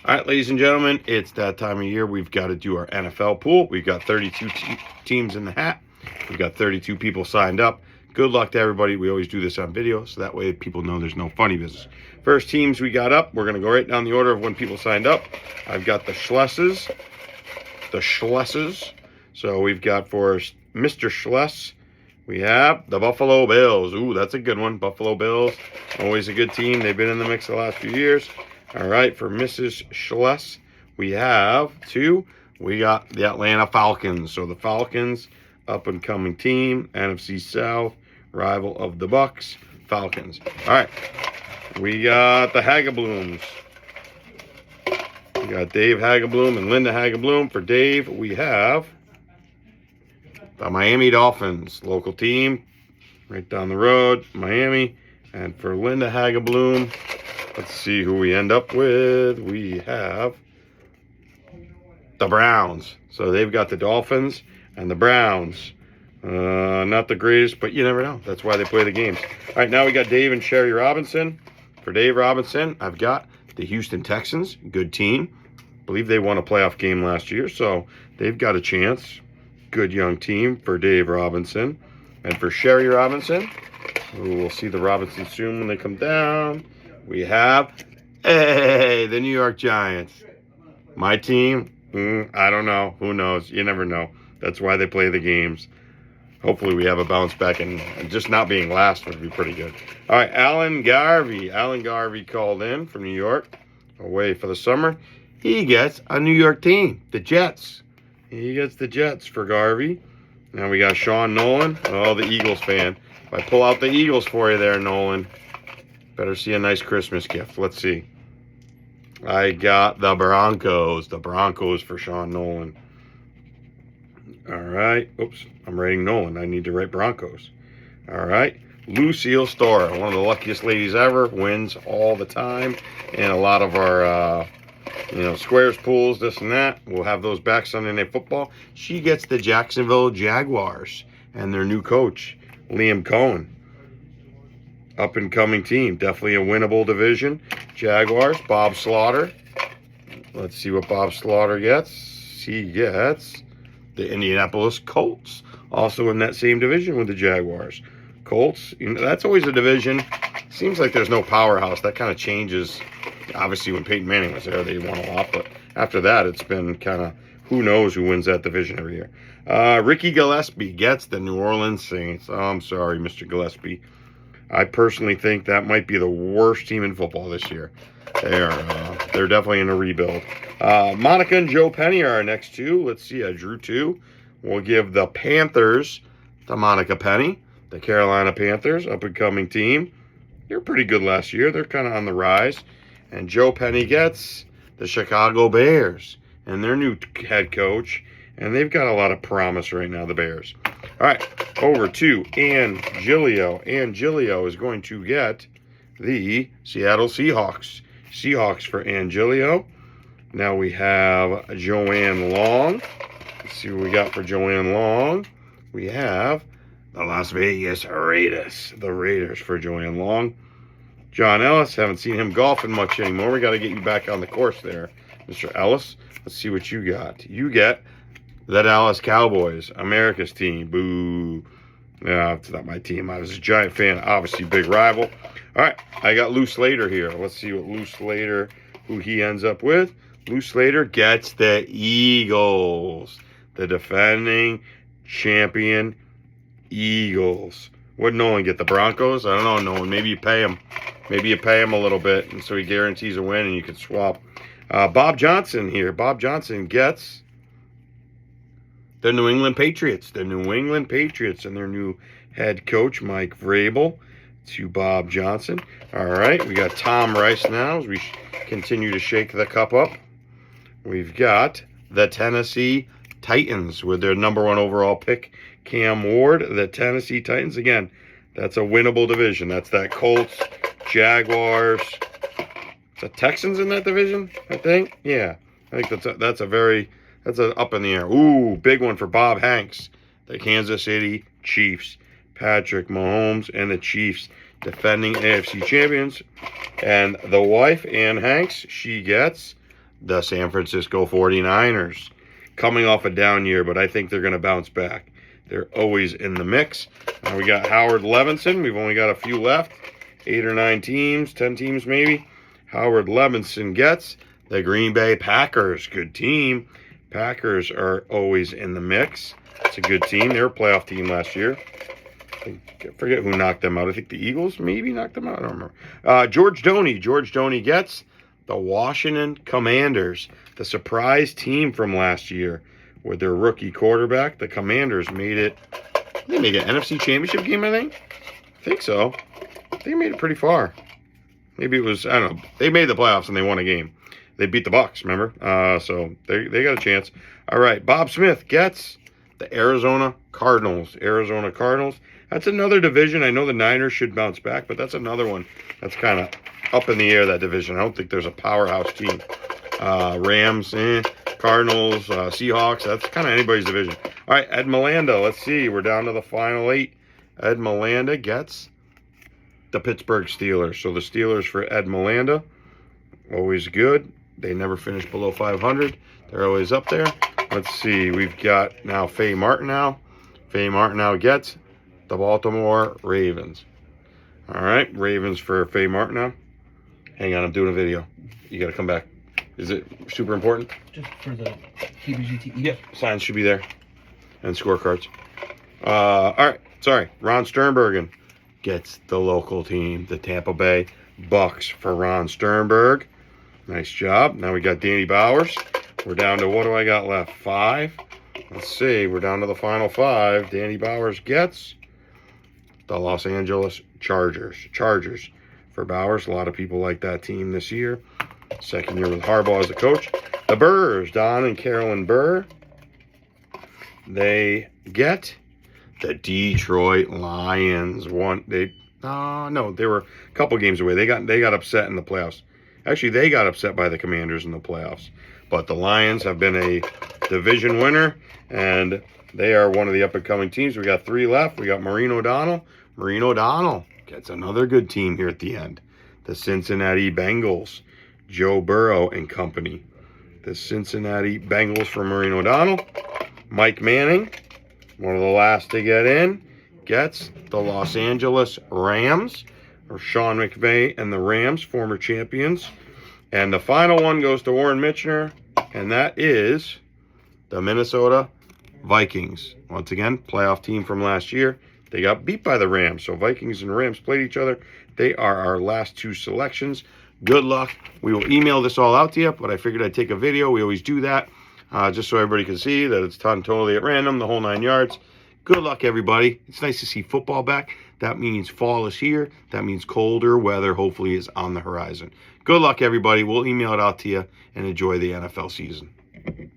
All right, ladies and gentlemen, it's that time of year. We've got to do our NFL pool. We've got 32 teams in the hat. We've got 32 people signed up. Good luck to everybody. We always do this on video, so that way people know there's no funny business. First teams we got up, we're going to go right down the order of when people signed up. I've got the Schlesses. So we've got for Mr. Schless, we have the Buffalo Bills. Ooh, that's a good one. Buffalo Bills, always a good team. They've been in the mix the last few years. All right, for Mrs. Schless, we have two. We got the Atlanta Falcons. So the Falcons, up-and-coming team, NFC South, rival of the Bucks, Falcons. All right, we got the Haggeblooms. We got Dave Haggebloom and Linda Haggebloom. For Dave, we have the Miami Dolphins, local team, right down the road, Miami. And for Linda Haggebloom, let's see who we end up with. We have the Browns. So they've got the Dolphins and the Browns. Not the greatest, but you never know. That's why they play the games. All right, now we got Dave and Sherry Robinson. For Dave Robinson, I've got the Houston Texans, good team. I believe they won a playoff game last year, so they've got a chance. Good young team for Dave Robinson. And for Sherry Robinson, we'll see the Robinsons soon when they come down. We have, the New York Giants. My team, I don't know. Who knows? You never know. That's why they play the games. Hopefully we have a bounce back, and just not being last would be pretty good. All right, Alan Garvey. Alan Garvey called in from New York, away for the summer. He gets a New York team, the Jets. He gets the Jets for Garvey. Now we got Sean Nolan. Oh, the Eagles fan. If I pull out the Eagles for you there, Nolan, better see a nice Christmas gift. Let's see. I got the Broncos. The Broncos for Sean Nolan. All right. Oops, I'm writing Nolan. I need to write Broncos. All right. Lucille Store, one of the luckiest ladies ever, wins all the time. And a lot of our, squares pools, this and that. We'll have those back Sunday Night Football. She gets the Jacksonville Jaguars and their new coach, Liam Cohen. Up-and-coming team. Definitely a winnable division. Jaguars, Bob Slaughter. Let's see what Bob Slaughter gets. He gets the Indianapolis Colts, also in that same division with the Jaguars. Colts, that's always a division. Seems like there's no powerhouse. That kind of changes. Obviously, when Peyton Manning was there, they won a lot. But after that, it's been kind of who knows who wins that division every year. Ricky Gillespie gets the New Orleans Saints. Oh, I'm sorry, Mr. Gillespie. I personally think that might be the worst team in football this year. They're definitely in a rebuild. Monica and Joe Penny are our next two. Let's see, I drew two. We'll give the Panthers to Monica Penny. The Carolina Panthers, up-and-coming team. They were pretty good last year. They're kind of on the rise. And Joe Penny gets the Chicago Bears and their new head coach. And they've got a lot of promise right now, the Bears. All right, over to Ann Gilio. Ann Gilio is going to get the Seattle Seahawks. Seahawks for Ann Gilio. Now we have Joanne Long. Let's see what we got for Joanne Long. We have the Las Vegas Raiders. The Raiders for Joanne Long. John Ellis, haven't seen him golfing much anymore. We got to get you back on the course there, Mr. Ellis. Let's see what you got. You get the Dallas Cowboys, America's team. Boo. No, it's not my team. I was a Giant fan, obviously big rival. All right, I got Lou Slater here. Let's see what Lou Slater, who he ends up with. Lou Slater gets the Eagles, the defending champion Eagles. Would Nolan get the Broncos? I don't know, Nolan. Maybe you pay him. Maybe you pay him a little bit, and so he guarantees a win, and you can swap. Bob Johnson here. Bob Johnson gets the New England Patriots. The New England Patriots and their new head coach, Mike Vrabel, to Bob Johnson. All right, we got Tom Rice now as we continue to shake the cup up. We've got the Tennessee Titans with their number 1 overall pick, Cam Ward. The Tennessee Titans, again, that's a winnable division. That's that Colts, Jaguars. Is the Texans in that division, I think? Yeah, I think that's an up in the air. Ooh, big one for Bob Hanks. The Kansas City Chiefs. Patrick Mahomes and the Chiefs, defending AFC champions. And the wife, Ann Hanks, she gets the San Francisco 49ers. Coming off a down year, but I think they're going to bounce back. They're always in the mix. Now we got Howard Levinson. We've only got a few left. 8 or 9 teams, 10 teams maybe. Howard Levinson gets the Green Bay Packers. Good team. Packers are always in the mix. It's a good team. They were a playoff team last year. I forget who knocked them out. I think the Eagles maybe knocked them out. I don't remember. George Doney. George Doney gets the Washington Commanders. The surprise team from last year with their rookie quarterback. The Commanders made it. They made an NFC Championship game, I think so. They made it pretty far. Maybe it was, I don't know. They made the playoffs and they won a game. They beat the Bucs, remember? So they got a chance. All right, Bob Smith gets the Arizona Cardinals. Arizona Cardinals. That's another division. I know the Niners should bounce back, but that's another one that's kind of up in the air, that division. I don't think there's a powerhouse team. Rams, Cardinals, Seahawks. That's kind of anybody's division. All right, Ed Milanda. Let's see. We're down to the final 8. Ed Milanda gets the Pittsburgh Steelers. So the Steelers for Ed Milanda. Always good. They never finish below 500. They're always up there. Let's see. We've got now Faye Martinow. Faye Martinow gets the Baltimore Ravens. All right. Ravens for Faye Martinow. Hang on. I'm doing a video. You got to come back. Is it super important? Just for the KBGT. Yep. Signs should be there. And scorecards. All right. Sorry. Ron Sternbergen gets the local team, the Tampa Bay Bucks for Ron Sternberg. Nice job. Now we got Danny Bowers. We're down to, what do I got left? 5. Let's see. We're down to the final 5. Danny Bowers gets the Los Angeles Chargers. Chargers for Bowers. A lot of people like that team this year. Second year with Harbaugh as a coach. The Burrs, Don and Carolyn Burr. They get the Detroit Lions. They were a couple games away. They got upset in the playoffs. Actually, they got upset by the Commanders in the playoffs. But the Lions have been a division winner, and they are one of the up-and-coming teams. We got 3 left. We got Maureen O'Donnell. Maureen O'Donnell gets another good team here at the end. The Cincinnati Bengals. Joe Burrow and company. The Cincinnati Bengals for Maureen O'Donnell. Mike Manning, one of the last to get in, gets the Los Angeles Rams, or Sean McVay and the Rams, former champions. And the final one goes to Warren Mitchner, and that is the Minnesota Vikings. Once again, playoff team from last year. They got beat by the Rams, so Vikings and Rams played each other. They are our last 2 selections. Good luck. We will email this all out to you, but I figured I'd take a video. We always do that, just so everybody can see that it's done totally at random, the whole 9 yards. Good luck, everybody. It's nice to see football back. That means fall is here. That means colder weather, hopefully, is on the horizon. Good luck, everybody. We'll email it out to you, and enjoy the NFL season.